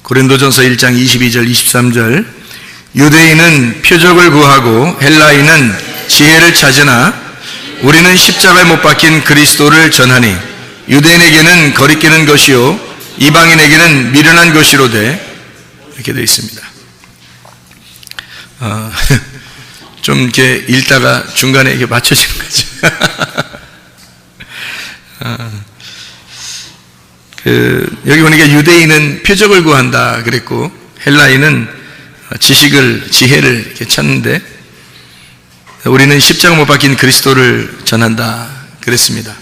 고린도전서 1장 22절 23절 유대인은 표적을 구하고 헬라인은 지혜를 찾으나 우리는 십자가에 못 박힌 그리스도를 전하니 유대인에게는 거리끼는 것이요 이방인에게는 미련한 것이로되 이렇게 되어 있습니다. 좀 이렇게 읽다가 중간에 이게 맞춰지는 거죠. 여기 보니까 유대인은 표적을 구한다 그랬고 헬라인은 지혜를 이렇게 찾는데 우리는 십자가 못 박힌 그리스도를 전한다 그랬습니다.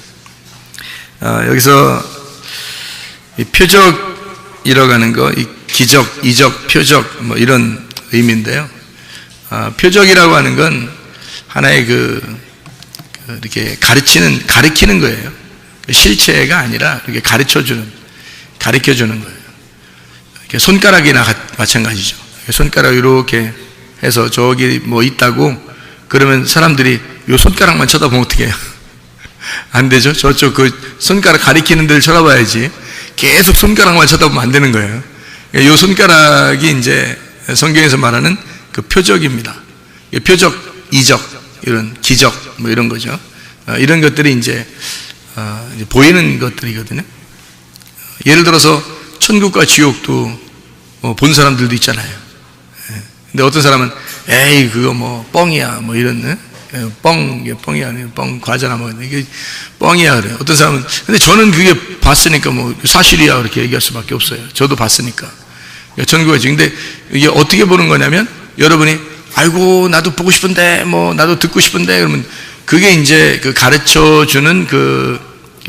여기서 이 표적이라고 하는 거, 이 기적, 이적, 표적 뭐 이런 의미인데요. 표적이라고 하는 건 하나의 이렇게 가리키는 거예요. 실체가 아니라 이렇게 가르쳐주는 거예요. 이렇게 손가락이나 마찬가지죠. 손가락 이렇게 해서 저기 뭐 있다고 그러면 사람들이 요 손가락만 쳐다보면 어떻게 해요? 안 되죠? 저쪽 그 손가락 가리키는 데를 쳐다봐야지. 계속 손가락만 쳐다보면 안 되는 거예요. 요 손가락이 이제 성경에서 말하는 그 표적입니다. 표적, 이적, 이런 기적 뭐 이런 거죠. 이런 것들이 이제 보이는 것들이거든요. 예를 들어서 천국과 지옥도 본 사람들도 있잖아요. 근데 어떤 사람은 에이 그거 뭐 뻥이야 뭐 이런 뻥이 아니에요. 뻥 과자나 뭐 이게 뻥이야 그래요. 어떤 사람은 근데 저는 그게 봤으니까 뭐 사실이야 그렇게 얘기할 수밖에 없어요. 저도 봤으니까. 천국과 지옥. 근데 이게 어떻게 보는 거냐면 여러분이 아이고 나도 보고 싶은데 뭐 나도 듣고 싶은데 그러면 그게 이제 그 가르쳐 주는 그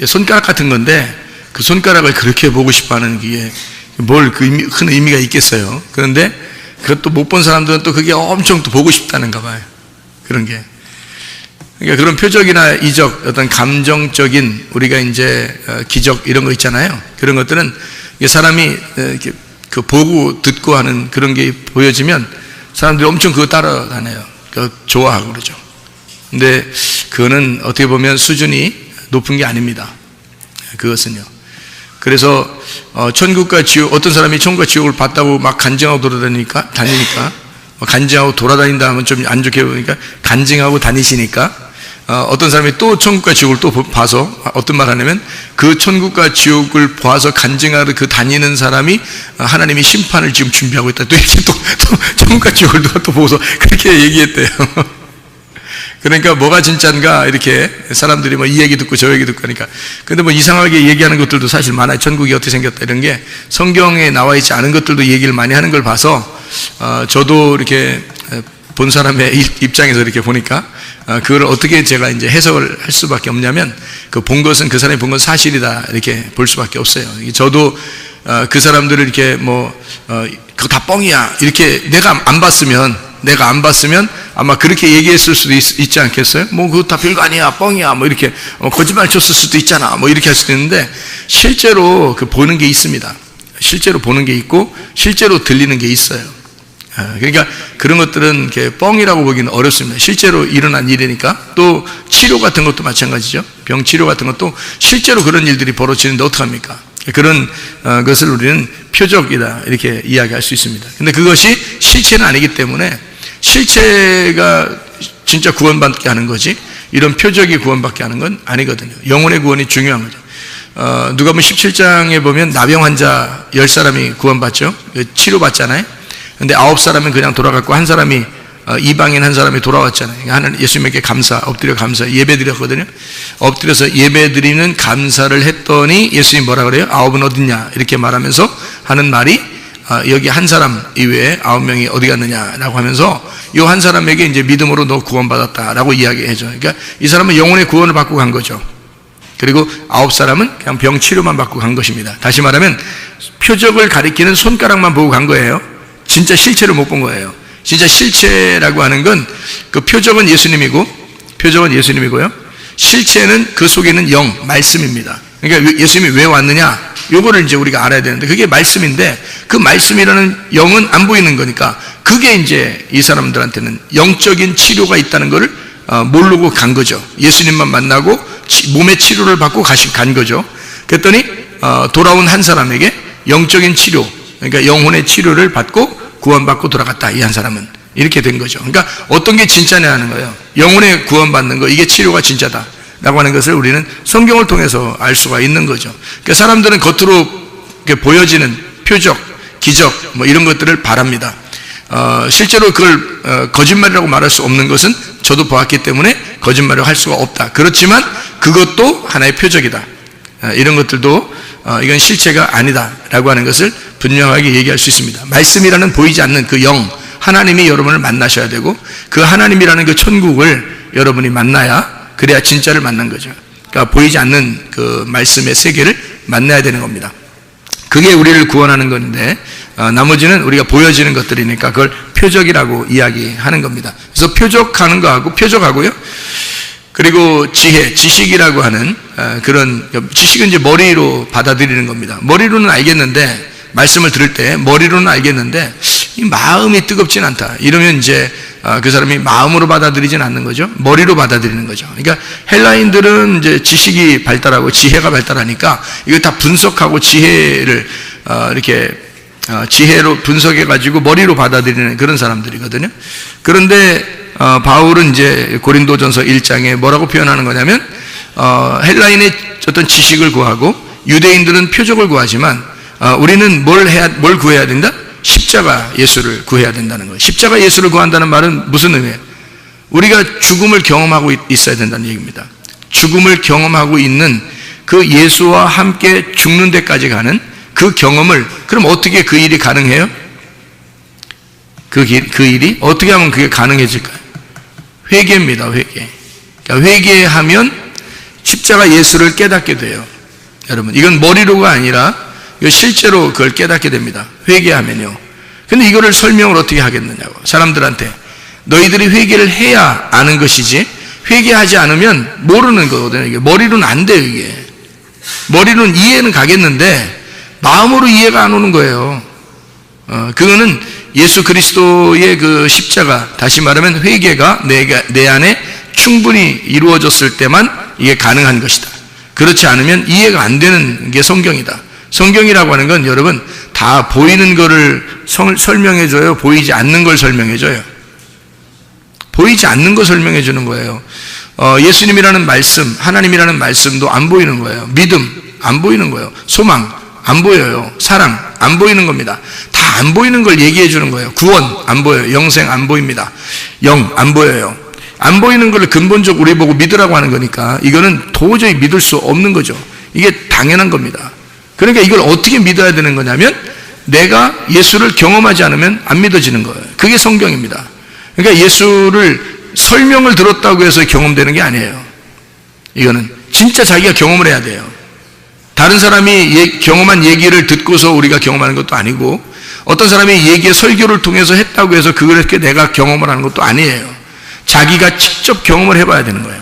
손가락 같은 건데 그 손가락을 그렇게 보고 싶어 하는 게 뭘 큰 의미가 있겠어요. 그런데 그것도 못 본 사람들은 또 그게 엄청 또 보고 싶다는가 봐요. 그런 게. 그러니까 그런 표적이나 이적, 어떤 감정적인 우리가 이제 기적 이런 거 있잖아요. 그런 것들은 사람이 이렇게 그 보고 듣고 하는 그런 게 보여지면 사람들이 엄청 그거 따라다녀요. 그거 좋아하고 그러죠. 근데 그거는 어떻게 보면 수준이 높은 게 아닙니다. 그것은요. 그래서 천국과 지옥, 어떤 사람이 천국과 지옥을 봤다고 막 간증하고 다니니까 간증하고 돌아다닌다 하면 좀 안 좋게 보니까 간증하고 다니시니까 어떤 사람이 또 천국과 지옥을 또 봐서 어떤 말 하냐면 그 천국과 지옥을 봐서 간증하러 그 다니는 사람이 하나님이 심판을 지금 준비하고 있다. 또 이렇게 또 천국과 지옥을 누가 또 보고서 그렇게 얘기했대요. 그러니까 뭐가 진짜인가 이렇게 사람들이 뭐 이 얘기 듣고 저 얘기 듣고 하니까 근데 뭐 이상하게 얘기하는 것들도 사실 많아요. 천국이 어떻게 생겼다 이런 게 성경에 나와 있지 않은 것들도 얘기를 많이 하는 걸 봐서 저도 이렇게 본 사람의 입장에서 이렇게 보니까 그걸 어떻게 제가 이제 해석을 할 수밖에 없냐면 그 본 것은 그 사람이 본 건 사실이다 이렇게 볼 수밖에 없어요. 저도 그 사람들을 이렇게 뭐 그거 다 뻥이야 이렇게 내가 안 봤으면 아마 그렇게 얘기했을 수도 있지 않겠어요? 뭐 그거 다 별거 아니야 뻥이야 뭐 이렇게 거짓말 쳤을 수도 있잖아 뭐 이렇게 할 수도 있는데 실제로 그 보는 게 있습니다. 실제로 보는 게 있고 실제로 들리는 게 있어요. 그러니까 그런 것들은 이렇게 뻥이라고 보기는 어렵습니다. 실제로 일어난 일이니까. 또 치료 같은 것도 마찬가지죠. 병 치료 같은 것도 실제로 그런 일들이 벌어지는데 어떡합니까? 그런 것을 우리는 표적이다 이렇게 이야기할 수 있습니다. 근데 그것이 실체는 아니기 때문에 실체가 진짜 구원받게 하는 거지 이런 표적이 구원받게 하는 건 아니거든요. 영혼의 구원이 중요한 거죠. 누가복음 17장에 보면 나병 환자 10사람이 구원받죠. 치료받잖아요. 근데 9사람은 그냥 돌아갔고 한 사람이 이방인 한 사람이 돌아왔잖아요. 하나님 예수님에게 엎드려 감사 예배 드렸거든요. 엎드려서 예배 드리는 감사를 했더니 예수님 뭐라 그래요? 9은 어딨냐 이렇게 말하면서 하는 말이 여기 한 사람 이외에 9명이 어디 갔느냐라고 하면서 이 한 사람에게 이제 믿음으로 너 구원받았다라고 이야기해줘요. 그러니까 이 사람은 영혼의 구원을 받고 간 거죠. 그리고 9사람은 그냥 병 치료만 받고 간 것입니다. 다시 말하면 표적을 가리키는 손가락만 보고 간 거예요. 진짜 실체를 못 본 거예요. 진짜 실체라고 하는 건 그 표적은 예수님이고요. 실체는 그 속에 있는 영, 말씀입니다. 그러니까 예수님이 왜 왔느냐? 요거를 이제 우리가 알아야 되는데 그게 말씀인데 그 말씀이라는 영은 안 보이는 거니까 그게 이제 이 사람들한테는 영적인 치료가 있다는 것을 모르고 간 거죠. 예수님만 만나고 몸의 치료를 받고 간 거죠. 그랬더니 돌아온 한 사람에게 영적인 치료, 그러니까 영혼의 치료를 받고 구원받고 돌아갔다. 이 한 사람은 이렇게 된 거죠. 그러니까 어떤 게 진짜냐 하는 거예요. 영혼의 구원받는 거, 이게 치료가 진짜다 라고 하는 것을 우리는 성경을 통해서 알 수가 있는 거죠. 그러니까 사람들은 겉으로 보여지는 표적, 기적 뭐 이런 것들을 바랍니다. 실제로 그걸 거짓말이라고 말할 수 없는 것은 저도 보았기 때문에 거짓말을 할 수가 없다. 그렇지만 그것도 하나의 표적이다. 이런 것들도 이건 실체가 아니다 라고 하는 것을 분명하게 얘기할 수 있습니다. 말씀이라는 보이지 않는 그 영, 하나님이 여러분을 만나셔야 되고 그 하나님이라는 그 천국을 여러분이 만나야, 그래야 진짜를 만난 거죠. 그러니까 보이지 않는 그 말씀의 세계를 만나야 되는 겁니다. 그게 우리를 구원하는 건데 나머지는 우리가 보여지는 것들이니까 그걸 표적이라고 이야기하는 겁니다. 그래서 표적하는 거하고, 표적하고요, 그리고 지식이라고 하는 그런, 지식은 이제 머리로 받아들이는 겁니다. 머리로는 알겠는데, 말씀을 들을 때 머리로는 알겠는데 이 마음이 뜨겁진 않다. 이러면 이제 그 사람이 마음으로 받아들이진 않는 거죠. 머리로 받아들이는 거죠. 그러니까 헬라인들은 이제 지식이 발달하고 지혜가 발달하니까 이거 다 분석하고 지혜를 이렇게 지혜로 분석해 가지고 머리로 받아들이는 그런 사람들이거든요. 그런데 바울은 이제 고린도전서 1장에 뭐라고 표현하는 거냐면 헬라인의 어떤 지식을 구하고 유대인들은 표적을 구하지만 우리는 뭘 구해야 된다? 십자가 예수를 구해야 된다는 거예요. 십자가 예수를 구한다는 말은 무슨 의미예요? 우리가 죽음을 경험하고 있어야 된다는 얘기입니다. 죽음을 경험하고 있는 그 예수와 함께 죽는 데까지 가는 그 경험을, 그럼 어떻게 그 일이 가능해요? 그 일이 어떻게 하면 그게 가능해질까요? 회개입니다. 회개. 그러니까 회개하면 십자가 예수를 깨닫게 돼요. 여러분, 이건 머리로가 아니라 실제로 그걸 깨닫게 됩니다. 회개하면요. 근데 이거를 설명을 어떻게 하겠느냐고. 사람들한테 너희들이 회개를 해야 아는 것이지 회개하지 않으면 모르는 거거든요. 이게 머리로는 안 돼요. 이게 머리로는 이해는 가겠는데 마음으로 이해가 안 오는 거예요. 그거는 예수 그리스도의 그 십자가, 다시 말하면 회개가 내 안에 충분히 이루어졌을 때만 이게 가능한 것이다. 그렇지 않으면 이해가 안 되는 게 성경이다. 성경이라고 하는 건 여러분 다 보이는 거를 설명해줘요? 보이지 않는 걸 설명해줘요? 보이지 않는 거 설명해주는 거예요. 예수님이라는 말씀, 하나님이라는 말씀도 안 보이는 거예요. 믿음 안 보이는 거예요. 소망 안 보여요. 사랑 안 보이는 겁니다. 다 안 보이는 걸 얘기해 주는 거예요. 구원 안 보여요. 영생 안 보입니다. 영 안 보여요. 안 보이는 걸 근본적으로 우리 보고 믿으라고 하는 거니까 이거는 도저히 믿을 수 없는 거죠. 이게 당연한 겁니다. 그러니까 이걸 어떻게 믿어야 되는 거냐면 내가 예수를 경험하지 않으면 안 믿어지는 거예요. 그게 성경입니다. 그러니까 예수를 설명을 들었다고 해서 경험되는 게 아니에요. 이거는 진짜 자기가 경험을 해야 돼요. 다른 사람이 경험한 얘기를 듣고서 우리가 경험하는 것도 아니고 어떤 사람이 얘기의 설교를 통해서 했다고 해서 그렇게 내가 경험을 하는 것도 아니에요. 자기가 직접 경험을 해봐야 되는 거예요.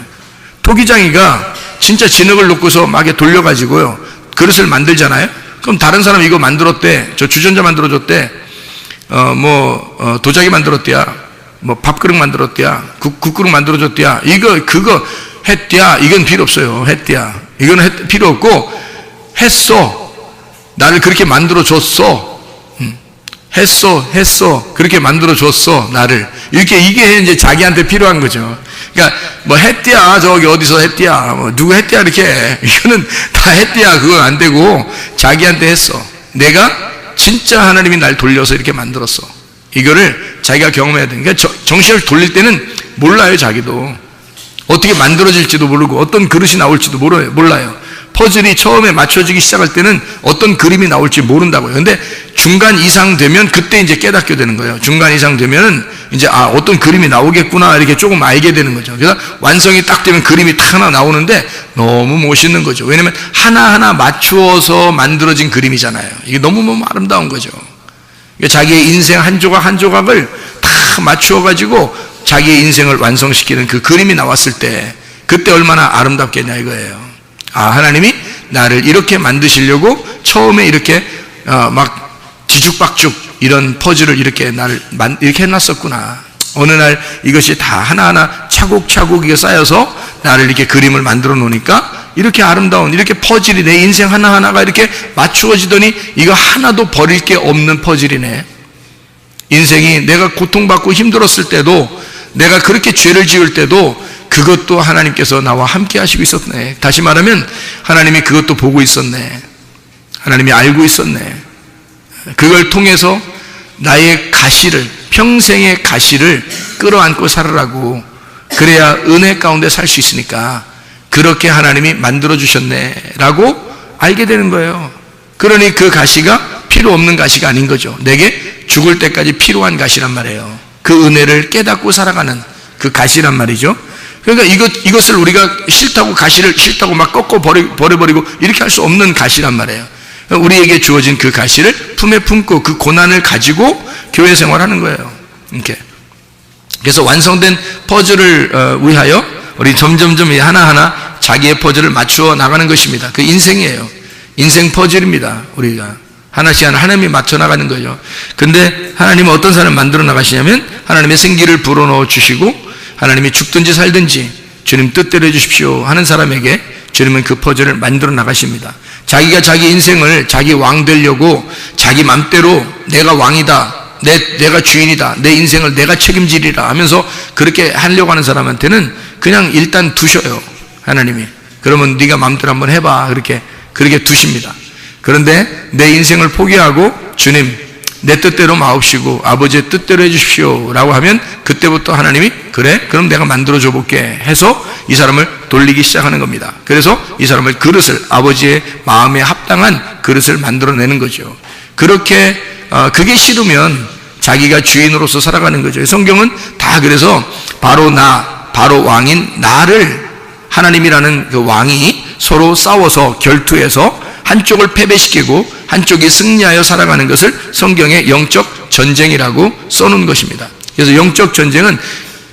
토기장이가 진짜 진흙을 놓고서 막 돌려가지고요 그릇을 만들잖아요. 그럼 다른 사람 이거 만들었대, 저 주전자 만들어줬대, 도자기 만들었대야, 밥그릇 만들었대야, 국그릇 만들어줬대야, 그거 했대야. 이건 필요 없어요. 했대야. 이거는 필요 없고 했어. 나를 그렇게 만들어줬어. 했어. 그렇게 만들어줬어. 나를. 이게 이제 자기한테 필요한 거죠. 그러니까, 했대야. 저기 어디서 했대야. 누구 했대야. 이렇게. 이거는 다 했대야. 그건 안 되고, 자기한테 했어. 내가 진짜 하나님이 날 돌려서 이렇게 만들었어. 이거를 자기가 경험해야 돼. 그러니까 정신을 돌릴 때는 몰라요, 자기도. 어떻게 만들어질지도 모르고, 어떤 그릇이 나올지도 몰라요. 퍼즐이 처음에 맞춰지기 시작할 때는 어떤 그림이 나올지 모른다고요. 근데 중간 이상 되면 그때 이제 깨닫게 되는 거예요. 중간 이상 되면은 이제 어떤 그림이 나오겠구나 이렇게 조금 알게 되는 거죠. 그래서 완성이 딱 되면 그림이 딱 하나 나오는데 너무 멋있는 거죠. 왜냐면 하나하나 맞추어서 만들어진 그림이잖아요. 이게 너무너무 아름다운 거죠. 그러니까 자기의 인생 한 조각 한 조각을 다 맞추어 가지고 자기의 인생을 완성시키는 그 그림이 나왔을 때 그때 얼마나 아름답겠냐 이거예요. 하나님이 나를 이렇게 만드시려고 처음에 이렇게 막 뒤죽박죽 이런 퍼즐을 이렇게 이렇게 해놨었구나. 어느 날 이것이 다 하나하나 차곡차곡 이게 쌓여서 나를 이렇게 그림을 만들어 놓으니까 이렇게 아름다운 이렇게 퍼즐이 내 인생 하나하나가 이렇게 맞추어지더니 이거 하나도 버릴 게 없는 퍼즐이네. 인생이 내가 고통받고 힘들었을 때도, 내가 그렇게 죄를 지을 때도 그것도 하나님께서 나와 함께 하시고 있었네. 다시 말하면 하나님이 그것도 보고 있었네. 하나님이 알고 있었네. 그걸 통해서 나의 가시를, 평생의 가시를 끌어안고 살으라고, 그래야 은혜 가운데 살 수 있으니까 그렇게 하나님이 만들어주셨네 라고 알게 되는 거예요. 그러니 그 가시가 필요 없는 가시가 아닌 거죠. 내게 죽을 때까지 필요한 가시란 말이에요. 그 은혜를 깨닫고 살아가는 그 가시란 말이죠. 그러니까 이것을 우리가 싫다고, 가시를 싫다고 막 꺾어 버려버리고 이렇게 할 수 없는 가시란 말이에요. 우리에게 주어진 그 가시를 품에 품고 그 고난을 가지고 교회 생활하는 거예요. 이렇게. 그래서 완성된 퍼즐을 위하여 우리 점점점 하나하나 자기의 퍼즐을 맞추어 나가는 것입니다. 그 인생이에요. 인생 퍼즐입니다. 우리가 하나씩 하나님이 맞춰 나가는 거죠. 근데 하나님은 어떤 사람을 만들어 나가시냐면 하나님의 생기를 불어넣어 주시고, 하나님이 죽든지 살든지 주님 뜻대로 해주십시오 하는 사람에게 주님은 그 퍼즐을 만들어 나가십니다. 자기가 자기 인생을 자기 왕 되려고 자기 맘대로 내가 왕이다, 내가 주인이다, 내 인생을 내가 책임지리라 하면서 그렇게 하려고 하는 사람한테는 그냥 일단 두셔요. 하나님이. 그러면 네가 맘대로 한번 해봐. 그렇게 두십니다. 그런데 내 인생을 포기하고 주님 내 뜻대로 마옵시고 아버지의 뜻대로 해주십시오 라고 하면 그때부터 하나님이 그래? 그럼 내가 만들어줘 볼게 해서 이 사람을 돌리기 시작하는 겁니다. 그래서 이 사람을 그릇을, 아버지의 마음에 합당한 그릇을 만들어내는 거죠. 그렇게 그게 싫으면 자기가 주인으로서 살아가는 거죠. 성경은 다 그래서 바로 왕인 나를, 하나님이라는 그 왕이 서로 싸워서 결투해서 한쪽을 패배시키고 한쪽이 승리하여 살아가는 것을 성경의 영적 전쟁이라고 써놓은 것입니다. 그래서 영적 전쟁은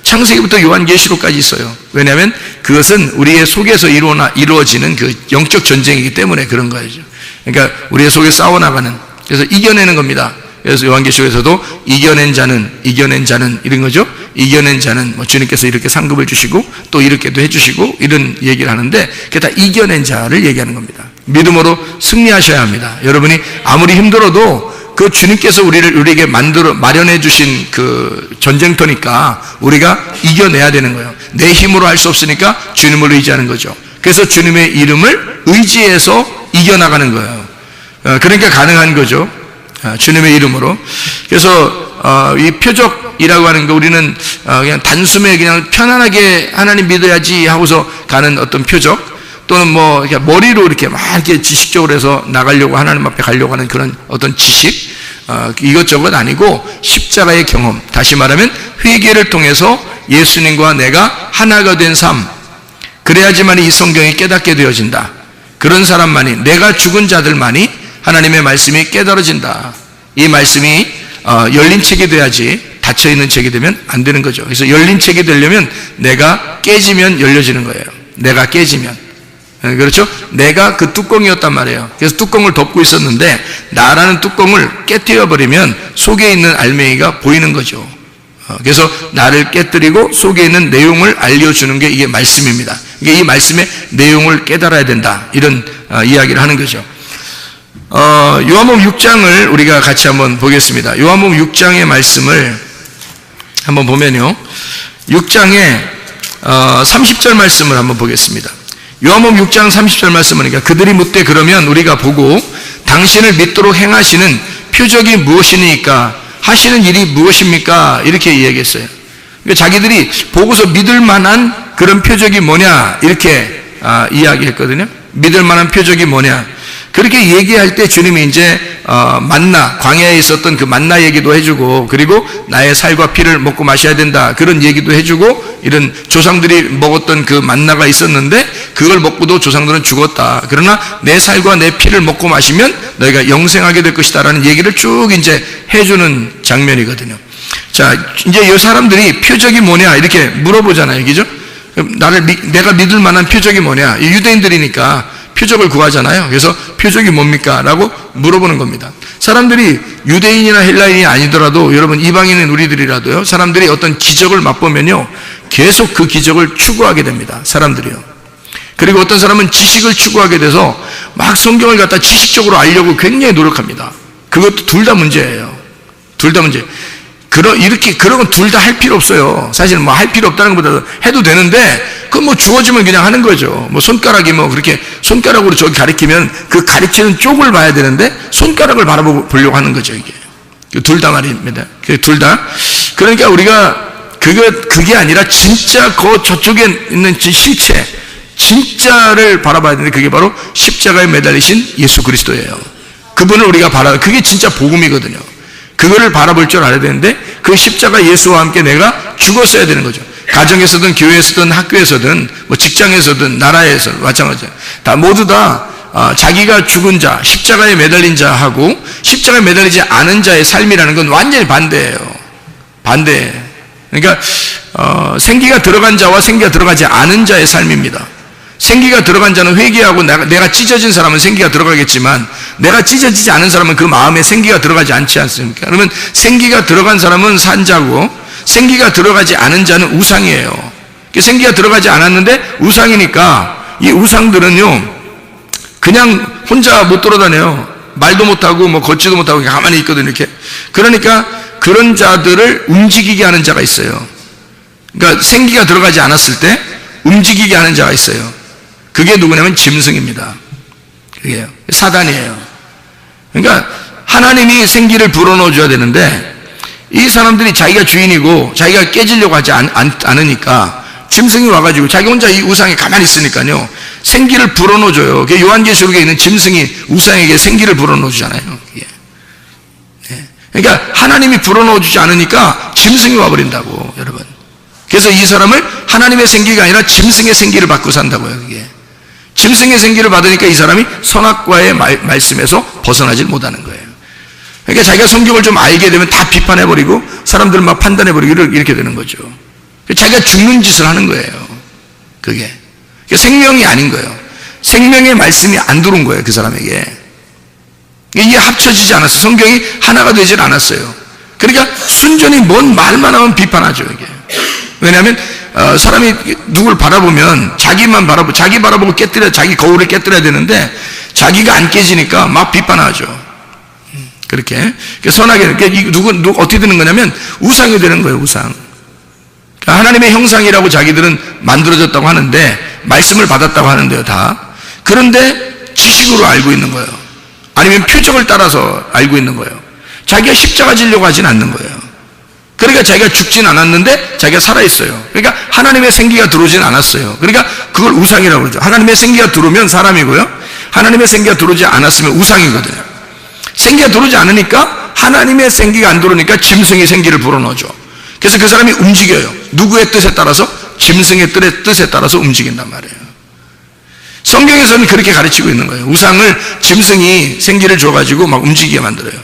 창세기부터 요한계시록까지 있어요. 왜냐하면 그것은 우리의 속에서 이루어지는 그 영적 전쟁이기 때문에 그런 거죠. 그러니까 우리의 속에 싸워나가는, 그래서 이겨내는 겁니다. 그래서 요한계시록에서도 이겨낸 자는 이런 거죠. 이겨낸 자는 주님께서 이렇게 상급을 주시고 또 이렇게도 해주시고 이런 얘기를 하는데 그게 다 이겨낸 자를 얘기하는 겁니다. 믿음으로 승리하셔야 합니다. 여러분이 아무리 힘들어도 그 주님께서 우리에게 마련해 주신 그 전쟁터니까 우리가 이겨내야 되는 거예요. 내 힘으로 할 수 없으니까 주님을 의지하는 거죠. 그래서 주님의 이름을 의지해서 이겨나가는 거예요. 그러니까 가능한 거죠. 주님의 이름으로. 그래서 이 표적이라고 하는 거 우리는 그냥 단숨에 그냥 편안하게 하나님 믿어야지 하고서 가는 어떤 표적, 또는 뭐 머리로 이렇게 막 이렇게 지식적으로 해서 나가려고 하나님 앞에 가려고 하는 그런 어떤 지식, 이것저것 아니고 십자가의 경험, 다시 말하면 회개를 통해서 예수님과 내가 하나가 된 삶, 그래야지만 이 성경이 깨닫게 되어진다. 그런 사람만이, 내가 죽은 자들만이 하나님의 말씀이 깨달아진다. 이 말씀이 열린 책이 돼야지 닫혀있는 책이 되면 안 되는 거죠. 그래서 열린 책이 되려면 내가 깨지면 열려지는 거예요. 내가 깨지면. 그렇죠? 내가 그 뚜껑이었단 말이에요. 그래서 뚜껑을 덮고 있었는데 나라는 뚜껑을 깨뜨려버리면 속에 있는 알맹이가 보이는 거죠. 그래서 나를 깨뜨리고 속에 있는 내용을 알려주는 게 이게 말씀입니다. 이게 이 말씀의 내용을 깨달아야 된다. 이런 이야기를 하는 거죠. 요한복음 6장을 우리가 같이 한번 보겠습니다. 요한복음 6장의 말씀을 한번 보면요. 6장의 30절 말씀을 한번 보겠습니다. 요한복음 6장 30절 말씀은 그들이 묻되 그러면 우리가 보고 당신을 믿도록 행하시는 표적이 무엇이니까 하시는 일이 무엇입니까? 이렇게 이야기했어요. 그러니까 자기들이 보고서 믿을 만한 그런 표적이 뭐냐 이렇게 이야기했거든요. 믿을 만한 표적이 뭐냐. 그렇게 얘기할 때 주님이 이제 만나, 광야에 있었던 그 만나 얘기도 해주고, 그리고 나의 살과 피를 먹고 마셔야 된다 그런 얘기도 해주고, 이런 조상들이 먹었던 그 만나가 있었는데 그걸 먹고도 조상들은 죽었다. 그러나 내 살과 내 피를 먹고 마시면 너희가 영생하게 될 것이다 라는 얘기를 쭉 이제 해주는 장면이거든요. 자, 이제 이 사람들이 표적이 뭐냐 이렇게 물어보잖아요. 그죠? 내가 믿을 만한 표적이 뭐냐. 유대인들이니까 표적을 구하잖아요. 그래서 표적이 뭡니까? 라고 물어보는 겁니다. 사람들이 유대인이나 헬라인이 아니더라도, 여러분 이방인인 우리들이라도요, 사람들이 어떤 기적을 맛보면요 계속 그 기적을 추구하게 됩니다. 사람들이요. 그리고 어떤 사람은 지식을 추구하게 돼서 막 성경을 갖다 지식적으로 알려고 굉장히 노력합니다. 그것도 둘 다 문제예요. 둘 다 문제. 그런 건 둘 다 할 필요 없어요. 사실 뭐 할 필요 없다는 것보다 해도 되는데, 그건 뭐 주어지면 그냥 하는 거죠. 뭐 손가락이 뭐 그렇게 손가락으로 저기 가리키면 그 가리키는 쪽을 봐야 되는데 손가락을 바라보려고 하는 거죠, 이게. 둘 다 말입니다. 둘 다. 그러니까 우리가 그게 아니라 진짜 저쪽에 있는 실체, 진짜를 바라봐야 되는데 그게 바로 십자가에 매달리신 예수 그리스도예요. 그분을 우리가 그게 진짜 복음이거든요. 그거를 바라볼 줄 알아야 되는데 그 십자가 예수와 함께 내가 죽었어야 되는 거죠. 가정에서든 교회에서든 학교에서든 뭐 직장에서든 나라에서 마찬가지예요. 다 모두 다 자기가 죽은 자, 십자가에 매달린 자하고 십자가에 매달리지 않은 자의 삶이라는 건 완전히 반대예요. 반대. 그러니까 생기가 들어간 자와 생기가 들어가지 않은 자의 삶입니다. 생기가 들어간 자는 회개하고 내가 찢어진 사람은 생기가 들어가겠지만 내가 찢어지지 않은 사람은 그 마음에 생기가 들어가지 않지 않습니까? 그러면 생기가 들어간 사람은 산자고 생기가 들어가지 않은 자는 우상이에요. 생기가 들어가지 않았는데 우상이니까 이 우상들은요 그냥 혼자 못 돌아다녀요. 말도 못하고 뭐 걷지도 못하고 가만히 있거든요, 이렇게. 그러니까 그런 자들을 움직이게 하는 자가 있어요. 그러니까 생기가 들어가지 않았을 때 움직이게 하는 자가 있어요. 그게 누구냐면 짐승입니다. 그게요. 사단이에요. 그러니까 하나님이 생기를 불어넣어 줘야 되는데 이 사람들이 자기가 주인이고 자기가 깨지려고 하지 않으니까 짐승이 와가지고 자기 혼자 이 우상에 가만히 있으니까요 생기를 불어넣어 줘요. 요한계시록에 있는 짐승이 우상에게 생기를 불어넣어 주잖아요. 그러니까 하나님이 불어넣어 주지 않으니까 짐승이 와버린다고, 여러분. 그래서 이 사람을 하나님의 생기가 아니라 짐승의 생기를 받고 산다고요. 그게 짐승의 생기를 받으니까 이 사람이 선악과의 말씀에서 벗어나질 못하는 거예요. 그러니까 자기가 성경을 좀 알게 되면 다 비판해버리고 사람들을 막 판단해버리고 이렇게 되는 거죠. 자기가 죽는 짓을 하는 거예요. 그게 생명이 아닌 거예요. 생명의 말씀이 안 들어온 거예요, 그 사람에게. 이게 합쳐지지 않았어요. 성경이 하나가 되질 않았어요. 그러니까 순전히 뭔 말만 하면 비판하죠, 이게. 왜냐하면 사람이 누굴 바라보면 자기 바라보고 자기 거울을 깨뜨려야 되는데 자기가 안 깨지니까 막 비판하죠. 그렇게 선하게 어떻게 되는 거냐면 우상이 되는 거예요, 우상. 하나님의 형상이라고 자기들은 만들어졌다고 하는데 말씀을 받았다고 하는데요, 다. 그런데 지식으로 알고 있는 거예요. 아니면 표적을 따라서 알고 있는 거예요. 자기가 십자가 지려고 하진 않는 거예요. 그러니까 자기가 죽진 않았는데 자기가 살아있어요. 그러니까 하나님의 생기가 들어오진 않았어요. 그러니까 그걸 우상이라고 그러죠. 하나님의 생기가 들어오면 사람이고요, 하나님의 생기가 들어오지 않았으면 우상이거든요. 생기가 들어오지 않으니까, 하나님의 생기가 안 들어오니까 짐승의 생기를 불어넣어줘. 그래서 그 사람이 움직여요. 누구의 뜻에 따라서? 짐승의 뜻에 따라서 움직인단 말이에요. 성경에서는 그렇게 가르치고 있는 거예요. 우상을 짐승이 생기를 줘가지고 막 움직이게 만들어요.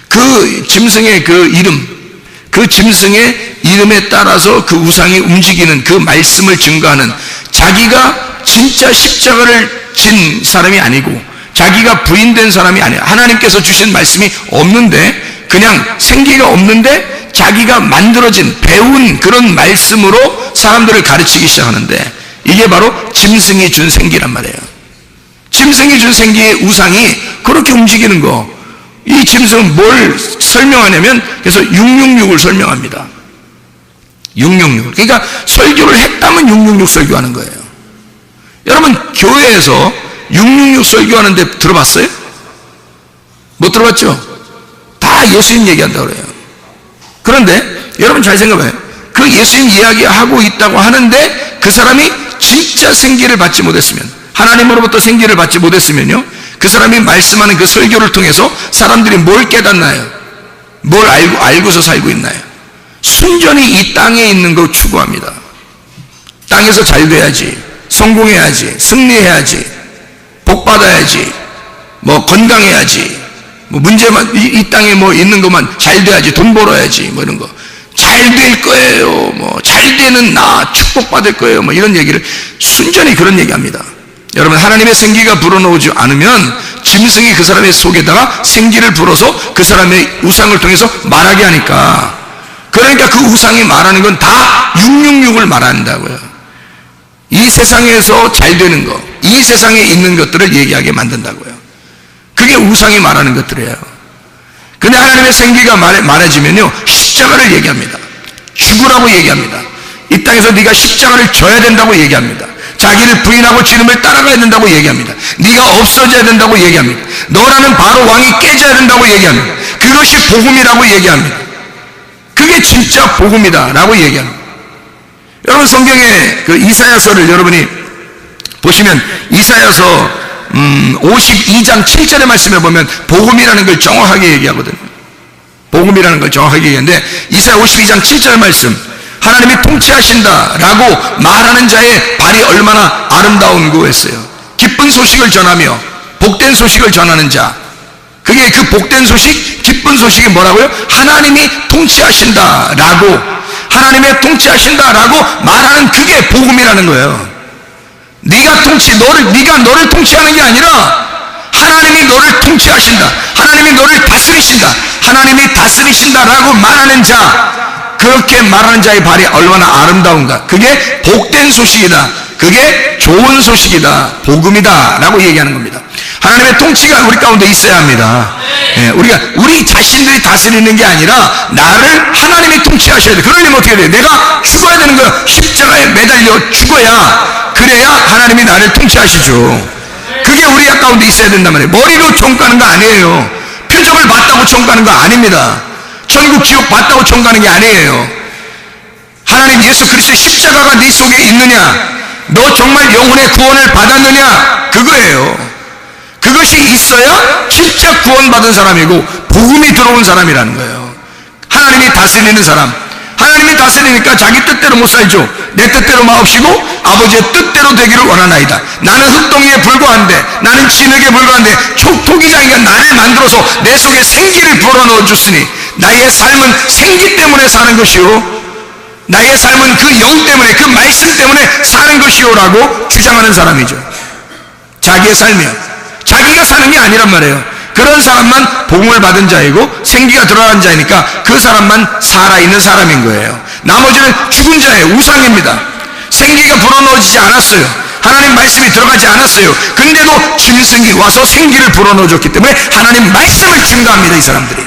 그 짐승의 그 짐승의 이름에 따라서 그 우상이 움직이는 그 말씀을 증거하는, 자기가 진짜 십자가를 진 사람이 아니고 자기가 부인된 사람이 아니에요. 하나님께서 주신 말씀이 없는데, 그냥 생기가 없는데 자기가 만들어진, 배운 그런 말씀으로 사람들을 가르치기 시작하는데, 이게 바로 짐승이 준 생기란 말이에요. 짐승이 준 생기의 우상이 그렇게 움직이는 거. 이 짐승은 뭘 설명하냐면, 그래서 666을 설명합니다. 666. 그러니까 설교를 했다면 666 설교하는 거예요. 여러분, 교회에서 666 설교하는데 들어봤어요? 못 들어봤죠? 다 예수님 얘기한다고 그래요. 그런데 여러분 잘 생각해봐요. 그 예수님 이야기하고 있다고 하는데 그 사람이 진짜 생기를 받지 못했으면, 하나님으로부터 생기를 받지 못했으면요, 그 사람이 말씀하는 그 설교를 통해서 사람들이 뭘 깨닫나요? 뭘 알고서 살고 있나요? 순전히 이 땅에 있는 걸 추구합니다. 땅에서 잘 돼야지, 성공해야지, 승리해야지, 복 받아야지, 뭐 건강해야지, 뭐 문제만, 이 땅에 뭐 있는 것만 잘 돼야지, 돈 벌어야지, 뭐 이런 거. 잘 될 거예요, 뭐 잘 되는 나 축복받을 거예요, 뭐 이런 얘기를 순전히 그런 얘기합니다. 여러분, 하나님의 생기가 불어넣지 않으면 짐승이 그 사람의 속에다가 생기를 불어서 그 사람의 우상을 통해서 말하게 하니까, 그러니까 그 우상이 말하는 건 다 666을 말한다고요. 이 세상에서 잘 되는 것, 이 세상에 있는 것들을 얘기하게 만든다고요. 그게 우상이 말하는 것들이에요. 근데 하나님의 생기가 말해지면요, 십자가를 얘기합니다. 죽으라고 얘기합니다. 이 땅에서 네가 십자가를 져야 된다고 얘기합니다. 자기를 부인하고 주님을 따라가야 된다고 얘기합니다. 네가 없어져야 된다고 얘기합니다. 너라는 바로 왕이 깨져야 된다고 얘기합니다. 그것이 복음이라고 얘기합니다. 그게 진짜 복음이다 라고 얘기합니다. 여러분, 성경의 그 이사야서를 여러분이 보시면 이사야서 52장 7절의 말씀에 보면 복음이라는 걸 정확하게 얘기하거든요. 복음이라는 걸 정확하게 얘기하는데 이사야 52장 7절 말씀, 하나님이 통치하신다 라고 말하는 자의 발이 얼마나 아름다운고 했어요. 기쁜 소식을 전하며 복된 소식을 전하는 자, 그게 그 복된 소식, 기쁜 소식이 뭐라고요? 하나님이 통치하신다 라고, 하나님의 통치하신다 라고 말하는 그게 복음이라는 거예요. 네가 너를 통치하는 게 아니라 하나님이 너를 통치하신다, 하나님이 너를 다스리신다, 하나님이 다스리신다 라고 말하는 자, 그렇게 말하는 자의 발이 얼마나 아름다운가. 그게 복된 소식이다, 그게 좋은 소식이다, 복음이다 라고 얘기하는 겁니다. 하나님의 통치가 우리 가운데 있어야 합니다. 우리 자신들이 다스리는 게 아니라 나를 하나님이 통치하셔야 돼. 그러려면 어떻게 돼? 내가 죽어야 되는 거야. 십자가에 매달려 죽어야, 그래야 하나님이 나를 통치하시죠. 그게 우리 가운데 있어야 된단 말이에요. 머리로 총가는 거 아니에요. 표적을 봤다고 총가는 거 아닙니다. 천국 지옥 봤다고 총가는 게 아니에요. 하나님 예수 그리스도의 십자가가 네 속에 있느냐, 너 정말 영혼의 구원을 받았느냐, 그거예요. 그것이 있어야 진짜 구원받은 사람이고 복음이 들어온 사람이라는 거예요. 하나님이 다스리는 사람, 하나님이 다스리니까 자기 뜻대로 못 살죠. 내 뜻대로 마옵시고 아버지의 뜻대로 되기를 원하나이다. 나는 흙덩이에 불과한데, 나는 진흙에 불과한데 토기장이가 나를 만들어서 내 속에 생기를 불어넣어 줬으니 나의 삶은 생기 때문에 사는 것이요, 나의 삶은 그 영 때문에, 그 말씀 때문에 사는 것이요라고 주장하는 사람이죠. 자기의 삶이요, 자기가 사는 게 아니란 말이에요. 그런 사람만 복음을 받은 자이고 생기가 들어간 자이니까 그 사람만 살아있는 사람인 거예요. 나머지는 죽은 자예요. 우상입니다. 생기가 불어넣어지지 않았어요. 하나님 말씀이 들어가지 않았어요. 근데도 짐승이 와서 생기를 불어넣어줬기 때문에 하나님 말씀을 증거합니다. 이 사람들이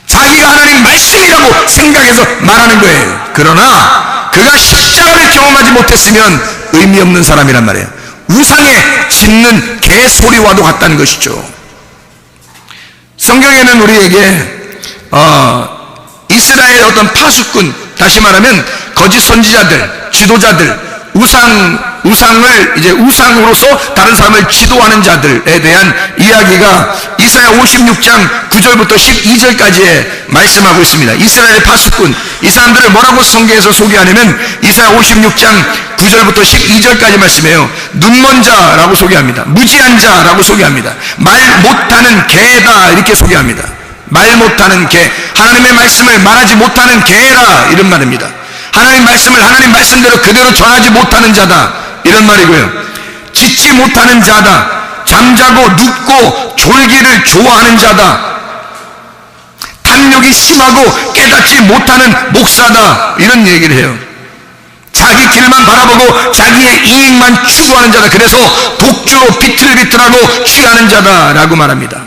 자기가 하나님 말씀이라고 생각해서 말하는 거예요. 그러나 그가 십자가를 경험하지 못했으면 의미 없는 사람이란 말이에요. 우상에 짖는 개소리와도 같다는 것이죠. 성경에는 우리에게 이스라엘의 어떤 파수꾼, 다시 말하면 거짓 선지자들, 지도자들, 우상을 이제 우상으로서 다른 사람을 지도하는 자들에 대한 이야기가 이사야 56장 9절부터 12절까지에 말씀하고 있습니다. 이스라엘의 파수꾼, 이 사람들을 뭐라고 성경에서 소개하냐면 이사야 56장 9절부터 12절까지 말씀해요. 눈먼 자라고 소개합니다. 무지한 자라고 소개합니다. 말 못하는 개다 이렇게 소개합니다. 말 못하는 개, 하나님의 말씀을 말하지 못하는 개라 이런 말입니다. 하나님 말씀을 하나님 말씀대로 그대로 전하지 못하는 자다 이런 말이고요. 짖지 못하는 자다, 잠자고 눕고 졸기를 좋아하는 자다, 탐욕이 심하고 깨닫지 못하는 목사다 이런 얘기를 해요. 자기 길만 바라보고 자기의 이익만 추구하는 자다. 그래서 독주로 비틀비틀하고 취하는 자다라고 말합니다.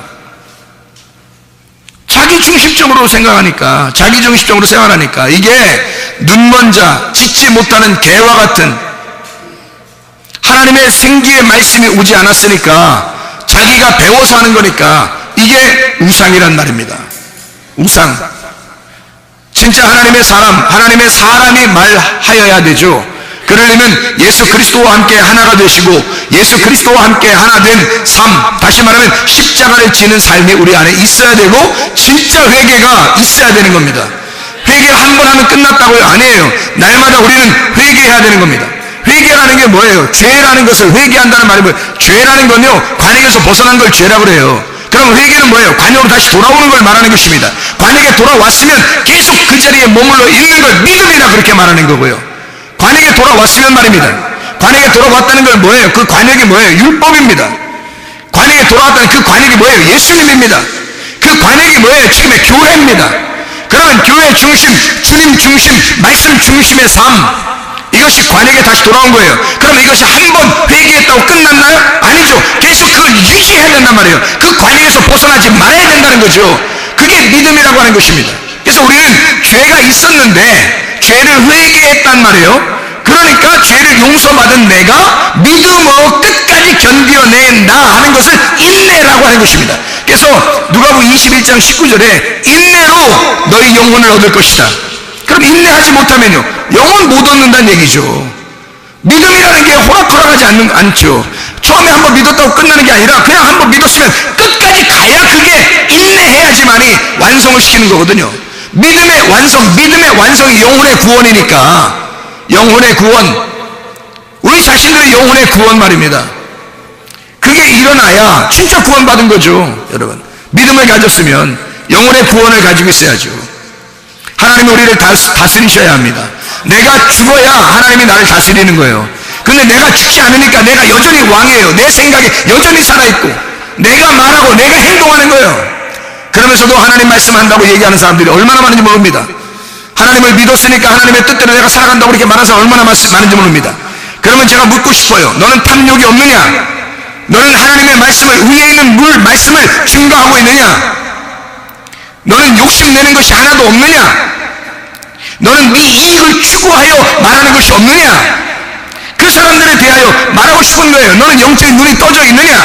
자기 중심적으로 생각하니까, 자기 중심적으로 생활하니까 이게 눈먼 자, 짖지 못하는 개와 같은, 하나님의 생기의 말씀이 오지 않았으니까 자기가 배워서 하는 거니까 이게 우상이란 말입니다. 우상. 진짜 하나님의 사람이 말하여야 되죠. 그러려면 예수 그리스도와 함께 하나가 되시고 예수 그리스도와 함께 하나 된 삶, 다시 말하면 십자가를 지는 삶이 우리 안에 있어야 되고 진짜 회개가 있어야 되는 겁니다. 회개를 한 번 하면 끝났다고요? 아니에요. 날마다 우리는 회개해야 되는 겁니다. 회개라는 게 뭐예요? 죄라는 것을 회개한다는 말이 뭐예요? 죄라는 건요, 관역에서 벗어난 걸 죄라고 그래요. 그럼 회개는 뭐예요? 관역으로 다시 돌아오는 걸 말하는 것입니다. 관역에 돌아왔으면 계속 그 자리에 머물러 있는 걸 믿음이라 그렇게 말하는 거고요. 관역에 돌아왔으면 말입니다. 관역에 돌아왔다는 건 뭐예요? 그 관역이 뭐예요? 율법입니다. 관역에 돌아왔다는 그 관역이 뭐예요? 예수님입니다. 그 관역이 뭐예요? 지금의 교회입니다. 그러면 교회 중심, 주님 중심, 말씀 중심의 삶, 이것이 관에게 다시 돌아온 거예요. 그럼 이것이 한 번 회개했다고 끝났나요? 아니죠. 계속 그걸 유지해야 된단 말이에요. 그 관역에서 벗어나지 말아야 된다는 거죠. 그게 믿음이라고 하는 것입니다. 그래서 우리는 죄가 있었는데 죄를 회개했단 말이에요. 그러니까 죄를 용서받은 내가 믿음으로 끝까지 견뎌낸다 하는 것을 인내라고 하는 것입니다. 그래서 누가복음 21장 19절에 인내로 너희 영혼을 얻을 것이다. 그럼 인내하지 못하면요, 영혼 못 얻는다는 얘기죠. 믿음이라는 게 호락호락하지 않죠. 처음에 한번 믿었다고 끝나는 게 아니라 그냥 한번 믿었으면 끝까지 가야 그게 인내해야지만이 완성을 시키는 거거든요. 믿음의 완성이 영혼의 구원이니까. 영혼의 구원, 우리 자신들의 영혼의 구원 말입니다. 그게 일어나야 진짜 구원받은 거죠. 여러분, 믿음을 가졌으면 영혼의 구원을 가지고 있어야죠. 하나님이 우리를 다스리셔야 합니다. 내가 죽어야 하나님이 나를 다스리는 거예요. 근데 내가 죽지 않으니까 내가 여전히 왕이에요. 내 생각에 여전히 살아있고 내가 말하고 내가 행동하는 거예요. 그러면서도 하나님 말씀한다고 얘기하는 사람들이 얼마나 많은지 모릅니다. 하나님을 믿었으니까 하나님의 뜻대로 내가 살아간다고 이렇게 말하는 사람 얼마나 많은지 모릅니다. 그러면 제가 묻고 싶어요. 너는 탐욕이 없느냐? 너는 하나님의 말씀을, 위에 있는 말씀을 증거하고 있느냐? 너는 욕심내는 것이 하나도 없느냐? 너는 네 이익을 추구하여 말하는 것이 없느냐? 그 사람들에 대하여 말하고 싶은 거예요. 너는 영적인 눈이 떠져 있느냐?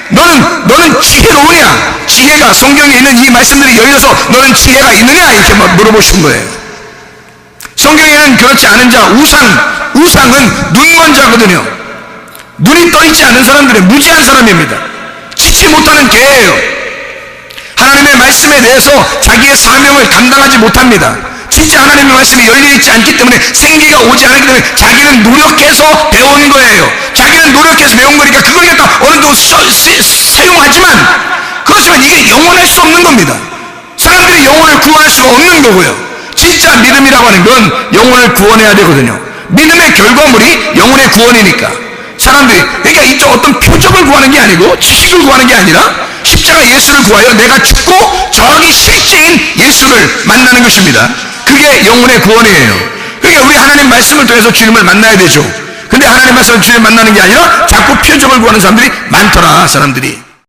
너는 지혜로우냐? 지혜가 성경에 있는 이 말씀들이 열려서 너는 지혜가 있느냐? 이렇게 물어보신 거예요. 성경에는 그렇지 않은 자, 우상은 눈먼 자거든요. 눈이 떠있지 않은 사람들은 무지한 사람입니다. 지치 못하는 개예요. 하나님의 말씀에 대해서 자기의 사명을 감당하지 못합니다. 진짜 하나님의 말씀이 열려있지 않기 때문에 생기가 오지 않기 때문에 자기는 노력해서 배운 거예요. 자기는 노력해서 배운 거니까 그걸 갖다 어느 정도 사용하지만, 그렇지만 이게 영원할 수 없는 겁니다. 사람들이 영혼을 구원할 수가 없는 거고요. 진짜 믿음이라고 하는 건 영혼을 구원해야 되거든요. 믿음의 결과물이 영혼의 구원이니까 사람들이, 그러니까 이쪽 어떤 표적을 구하는 게 아니고 지식을 구하는 게 아니라 십자가 예수를 구하여 내가 죽고 저기 실제인 예수를 만나는 것입니다. 그게 영혼의 구원이에요. 그러니까 우리 하나님 말씀을 통해서 주님을 만나야 되죠. 근데 하나님 말씀을 주님 만나는 게 아니라 자꾸 표적을 구하는 사람들이 많더라, 사람들이.